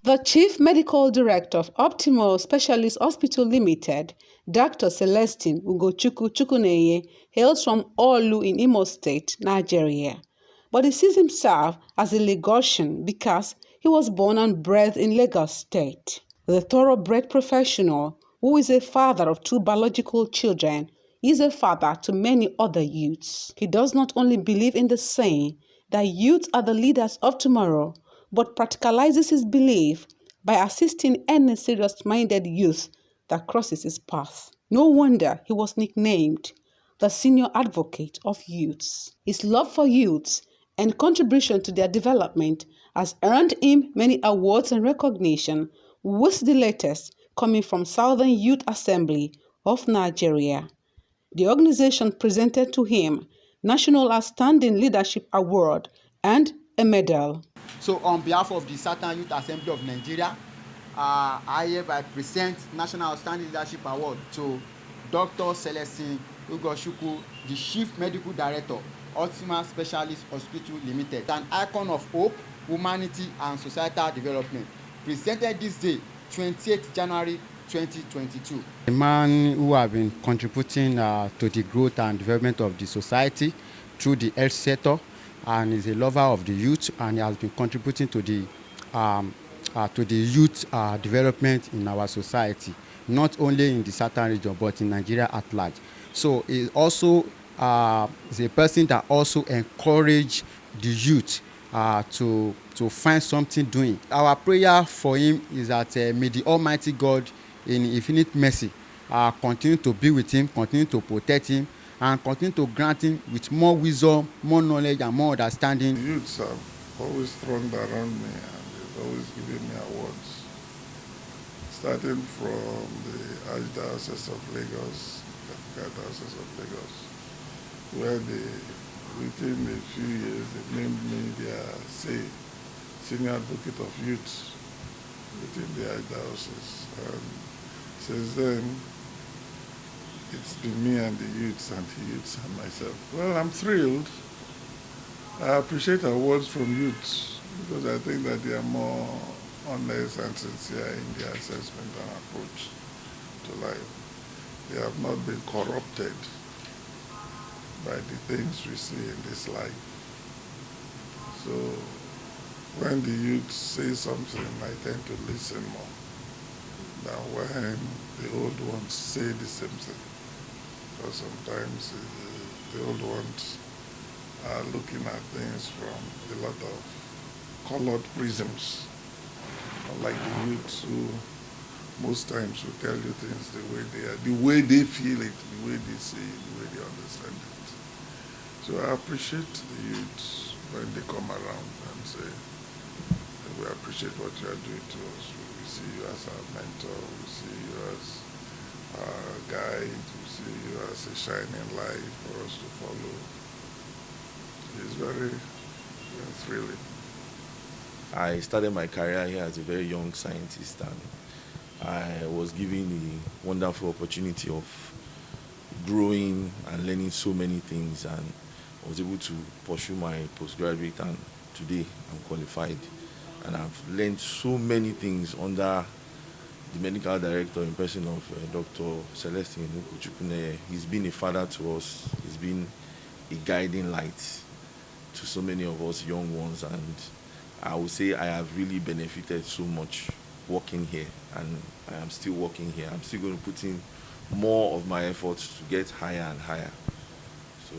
The Chief Medical Director of Optimal Specialist Hospital Limited, Dr. Celestine Chukwunenye, hails from Olu in Imo State, Nigeria. But he sees himself as a Lagosian because he was born and bred in Lagos State. The thoroughbred professional, who is a father of 2 biological children, is a father to many other youths. He does not only believe in the saying that youths are the leaders of tomorrow, but practicalizes his belief by assisting any serious-minded youth that crosses his path. No wonder he was nicknamed the senior advocate of youths. His love for youths and contribution to their development has earned him many awards and recognition, with the latest coming from Southern Youth Assembly of Nigeria. The organization presented to him National Outstanding Leadership Award and a medal. So on behalf of the Southern Youth Assembly of Nigeria, I hereby present National Outstanding Leadership Award to Dr. Celestine Chukwunenye, the Chief Medical Director, Optimal Specialist Hospital Limited, an icon of hope, humanity, and societal development. Presented this day, 28th January 2022. A man who has been contributing to the growth and development of the society through the health sector, and is a lover of the youth, and he has been contributing to the youth development in our society, not only in the southern region but in Nigeria at large. So he also is a person that also encourage the youth to find something doing. Our prayer for him is that may the Almighty God in infinite mercy continue to be with him, continue to protect him, and continue to grant him with more wisdom, more knowledge, and more understanding. The youths have always thronged around me, and they've always given me awards, starting from the Archdiocese of Lagos, the Archdiocese of Lagos, where within a few years they named me their senior advocate of youth within the Archdiocese. And since then, it's been me and the youths and myself. Well, I'm thrilled. I appreciate awards from youths because I think that they are more honest and sincere in their assessment and approach to life. They have not been corrupted by the things we see in this life. So when the youth say something, I tend to listen more than when the old ones say the same thing. Because sometimes the old ones are looking at things from a lot of colored prisms, unlike the youths who most times will tell you things the way they are, the way they feel it, the way they see it, the way they understand it. So I appreciate the youths when they come around and say, we appreciate what you are doing to us. We see you as our mentor, we see you as our guide, we see you as a shining light for us to follow. It's very thrilling. I started my career here as a very young scientist, and I was given the wonderful opportunity of growing and learning so many things, and I was able to pursue my postgraduate, and today I'm qualified. And I've learned so many things under the medical director in person of Dr. Celestine Chukwunenye. He's been a father to us. He's been a guiding light to so many of us young ones, and I would say I have really benefited so much working here, and I am still working here. I'm still going to put in more of my efforts to get higher and higher. So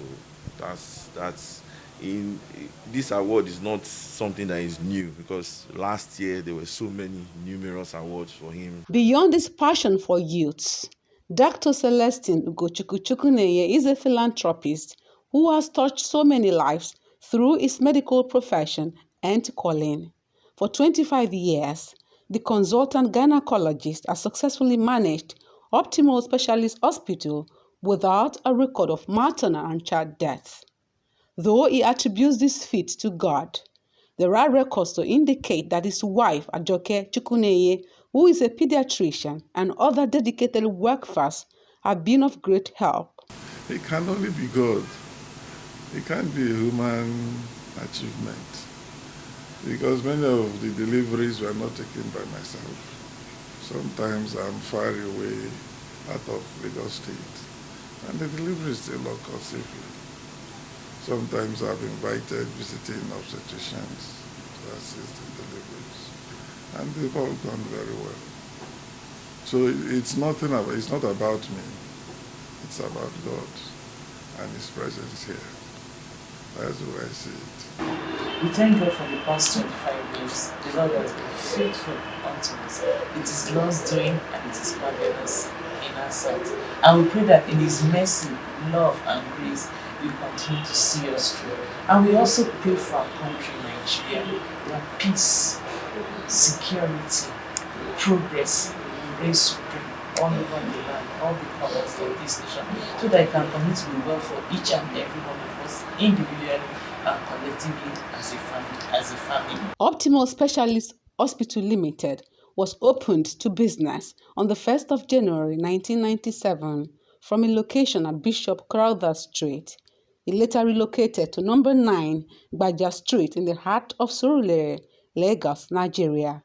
that's in this award is not something that is new, because last year there were so many numerous awards for him. Beyond his passion for youths, Dr. Celestine Chukwunenye is a philanthropist who has touched so many lives through his medical profession and calling. For 25 years, the consultant gynecologist has successfully managed Optimal Specialist Hospital without a record of maternal and child death. Though he attributes this feat to God, there are records to indicate that his wife, Ajoke Chukwunenye, who is a pediatrician, and other dedicated workforce have been of great help. It can only be God. It can't be a human achievement. because many of the deliveries were not taken by myself. Sometimes I'm far away out of Lagos State, and the deliveries still occur safely. Sometimes I've invited visiting obstetricians to assist in deliveries, and they've all gone very well. So it's not about me. It's about God and His presence here. That's the way I see it. We thank God for the past 25 years. The Lord has been faithful unto us. It is Lord's doing and it is marvelous in our sight. And we pray that in His mercy, love, and grace, He will continue to see us through. And we also pray for our country, Nigeria, where peace, security, progress will reign supreme all over the land, all the corners of this nation, so that it can continue to be well for each and every one of us individually and collectively as a family. Optimal Specialist Hospital Limited was opened to business on the 1st of January 1997 from a location at Bishop Crowther Street. It later relocated to number 9 Gbaja Street in the heart of Surulere, Lagos, Nigeria.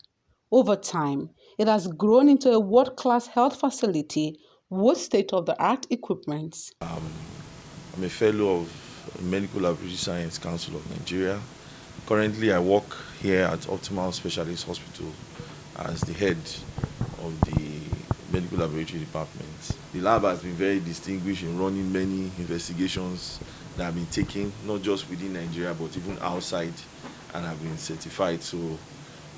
Over time, it has grown into a world-class health facility with state-of-the-art equipment. I'm a fellow of Medical Laboratory Science Council of Nigeria. Currently, I work here at Optimal Specialist Hospital as the head of the Medical Laboratory Department. The lab has been very distinguished in running many investigations that have been taken, not just within Nigeria, but even outside, and have been certified. So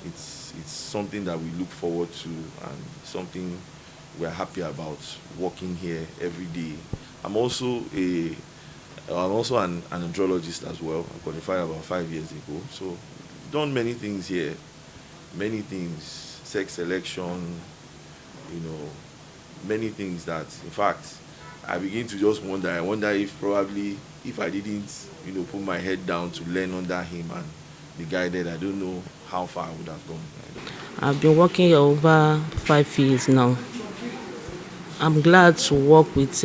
it's something that we look forward to and something we're happy about working here every day. I'm also an andrologist as well. I qualified about 5 years ago. So done many things here, many things, sex selection, many things that, in fact, I begin to just wonder. I wonder if I didn't, put my head down to learn under him and be guided, I don't know how far I would have gone. I've been working here over 5 years now. I'm glad to work with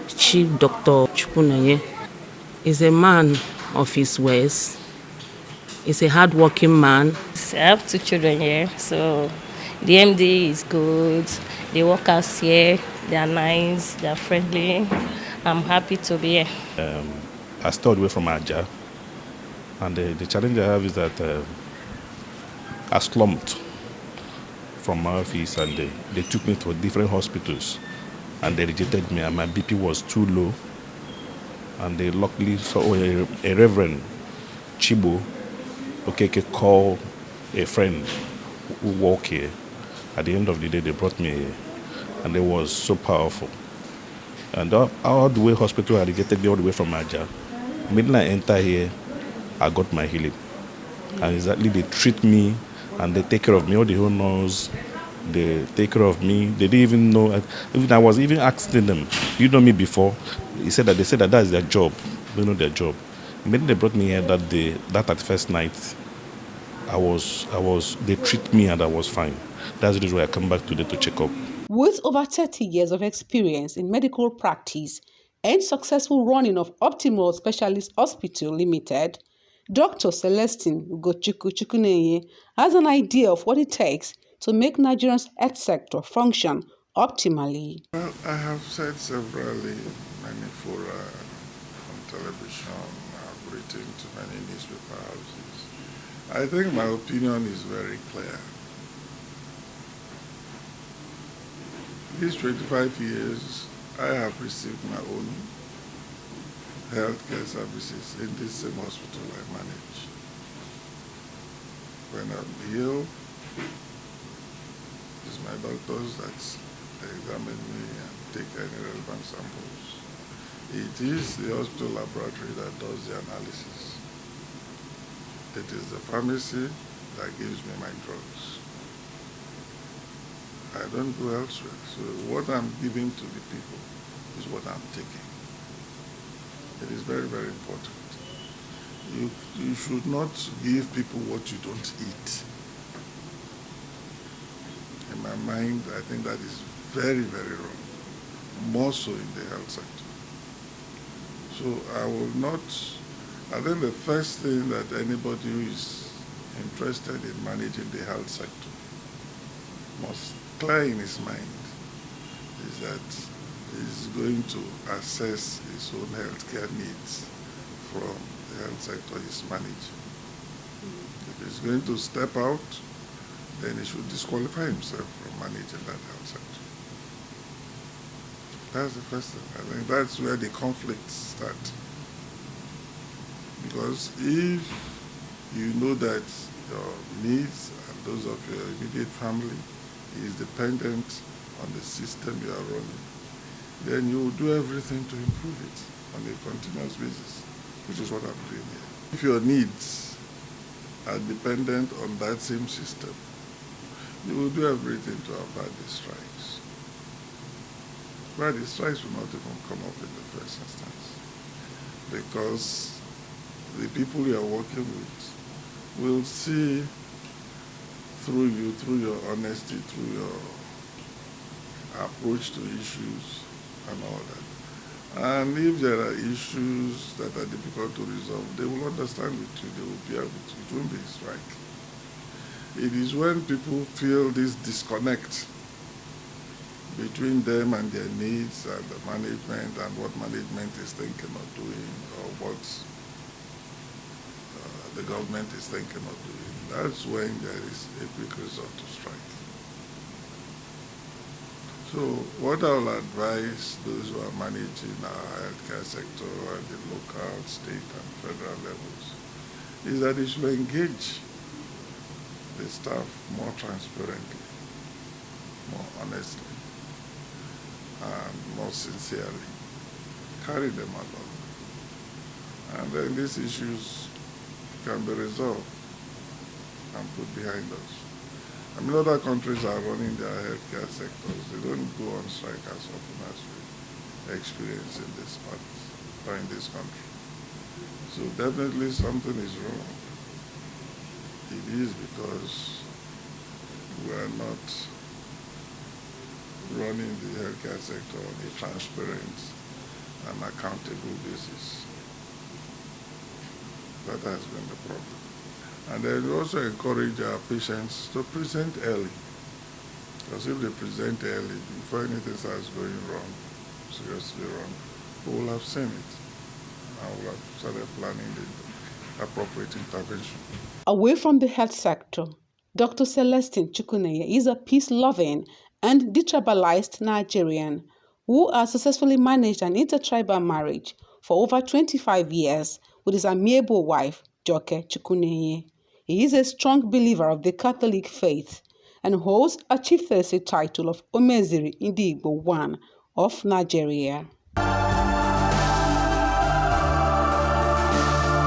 Chief Dr. Chukwunenye. He's a man of his ways. He's a hardworking man. I have 2 children here, so the MD is good. The workers here, they are nice, they are friendly. I'm happy to be here. I stayed away from Aja, and the challenge I have is that I slumped from my office, and they took me to different hospitals, and they rejected me, and my BP was too low, and they luckily saw a Reverend Chibo Okeke call a friend who worked here. At the end of the day, they brought me here, and it was so powerful. And all the way hospital had rejected me all the way from Aja. Immediately I enter here, I got my healing. And exactly they treat me and they take care of me. All the whole knows, they take care of me. They didn't even know. Even I was even asking them, you know me before? They said that is their job. They know their job. Immediately they brought me here that day, that 31st night. They treat me and I was fine. That's the reason why I come back today to check up. With over 30 years of experience in medical practice and successful running of Optimal Specialist Hospital Limited, Dr. Celestine Chukwunenye has an idea of what it takes to make Nigeria's health sector function optimally. Well, I have said severally many fora on television, I've written to many newspaper houses. I think my opinion is very clear. These 25 years, I have received my own healthcare services in this same hospital I manage. When I'm ill, it's my doctors that examine me and take any relevant samples. It is the hospital laboratory that does the analysis. It is the pharmacy that gives me my drugs. I don't go elsewhere. So what I'm giving to the people is what I'm taking. It is very, very important. You should not give people what you don't eat. In my mind, I think that is very, very wrong, more so in the health sector. So I think the first thing that anybody who is interested in managing the health sector must clear in his mind is that he's going to assess his own healthcare needs from the health sector he's managing. If he's going to step out, then he should disqualify himself from managing that health sector. That's the first thing. I think that's where the conflicts start. Because if you know that your needs and those of your immediate family is dependent on the system you are running, then you will do everything to improve it on a continuous basis, which is what I'm doing here. If your needs are dependent on that same system, you will do everything to avert the strikes. But the strikes will not even come up in the first instance, because the people you are working with will see through you, through your honesty, through your approach to issues and all that. And if there are issues that are difficult to resolve, they will understand with you, they will be able to, it won't be a strike. It is when people feel this disconnect between them and their needs and the management and what management is thinking of doing or what the government is thinking of doing, that's when there is a quick resort to strike. So what I will advise those who are managing our healthcare sector at the local, state and federal levels is that they should engage the staff more transparently, more honestly, and more sincerely. Carry them along. And then these issues can be resolved and put behind us. I mean, other countries are running their healthcare sectors. They don't go on strike as often as we experience in this part or in this country. So definitely something is wrong. It is because we are not running the healthcare sector on a transparent and accountable basis. That has been the problem. And then we also encourage our patients to present early. Because if they present early, before anything starts going wrong, seriously wrong, we will have seen it. And we will have started planning the appropriate intervention. Away from the health sector, Dr. Celestine Chukwunenye is a peace-loving and detribalized Nigerian who has successfully managed an intertribal marriage for over 25 years with his amiable wife, Joke Chukwunenye. He is a strong believer of the Catholic faith and holds a chieftaincy title of Omeziri Indigbo I of Nigeria.